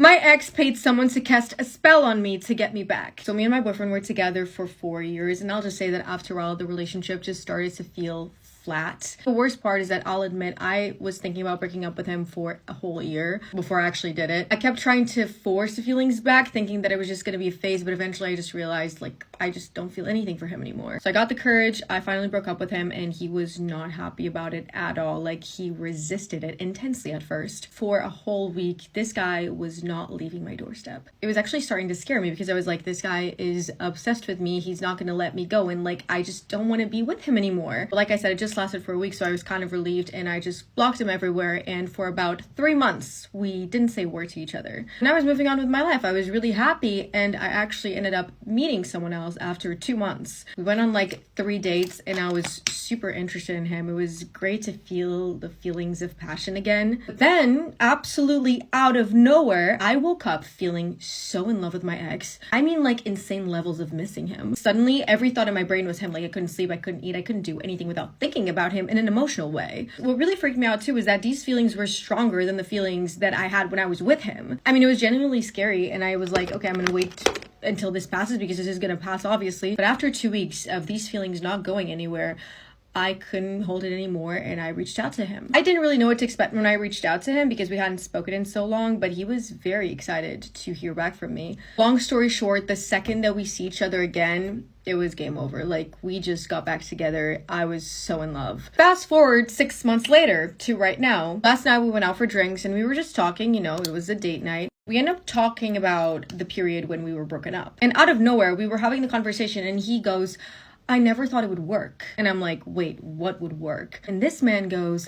My ex paid someone to cast a spell on me to get me back. So me and my boyfriend were together for 4 years, and I'll just say that after all, the relationship just started to feel flat. The worst part is that I'll admit I was thinking about breaking up with him for a whole year before I actually did it. I kept trying to force the feelings back, thinking that it was just gonna be a phase, but eventually I just realized, like, I just don't feel anything for him anymore. So I got the courage, I finally broke up with him, and he was not happy about it at all. Like, he resisted it intensely at first. For a whole week, this guy was not leaving my doorstep. It was actually starting to scare me because I was like, this guy is obsessed with me, he's not gonna let me go, and like, I just don't want to be with him anymore. But like I said, it just lasted for a week, so I was kind of relieved, and I just blocked him everywhere, and for about 3 months we didn't say a word to each other. And I was moving on with my life. I was really happy, and I actually ended up meeting someone else after 2 months. We went on like 3 dates, and I was super interested in him. It was great to feel the feelings of passion again. But then, absolutely out of nowhere, I woke up feeling so in love with my ex. I mean, like, insane levels of missing him. Suddenly, every thought in my brain was him. Like, I couldn't sleep, I couldn't eat, I couldn't do anything without thinking about him in an emotional way. What really freaked me out too is that these feelings were stronger than the feelings that I had when I was with him. I mean, it was genuinely scary, and I was like, okay, I'm gonna wait until this passes because this is gonna pass, obviously. But after 2 weeks of these feelings not going anywhere, I couldn't hold it anymore, and I reached out to him. I didn't really know what to expect when I reached out to him because we hadn't spoken in so long, but he was very excited to hear back from me. Long story short, the second that we see each other again, it was game over. Like, we just got back together. I was so in love. Fast forward 6 months later to right now. Last night we went out for drinks and we were just talking, you know, it was a date night. We ended up talking about the period when we were broken up. And out of nowhere, we were having the conversation and he goes, I never thought it would work. And I'm like, wait, what would work? And this man goes,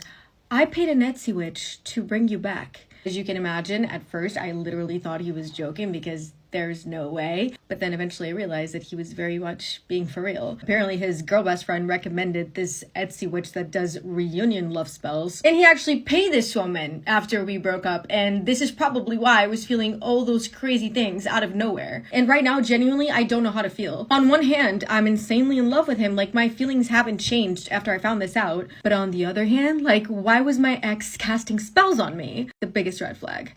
I paid an Etsy witch to bring you back. As you can imagine, at first, I literally thought he was joking because there's no way. But then eventually I realized that he was very much being for real. Apparently his girl best friend recommended this Etsy witch that does reunion love spells. And he actually paid this woman after we broke up. And this is probably why I was feeling all those crazy things out of nowhere. And right now, genuinely, I don't know how to feel. On one hand, I'm insanely in love with him. Like, my feelings haven't changed after I found this out. But on the other hand, like, why was my ex casting spells on me? The biggest red flag.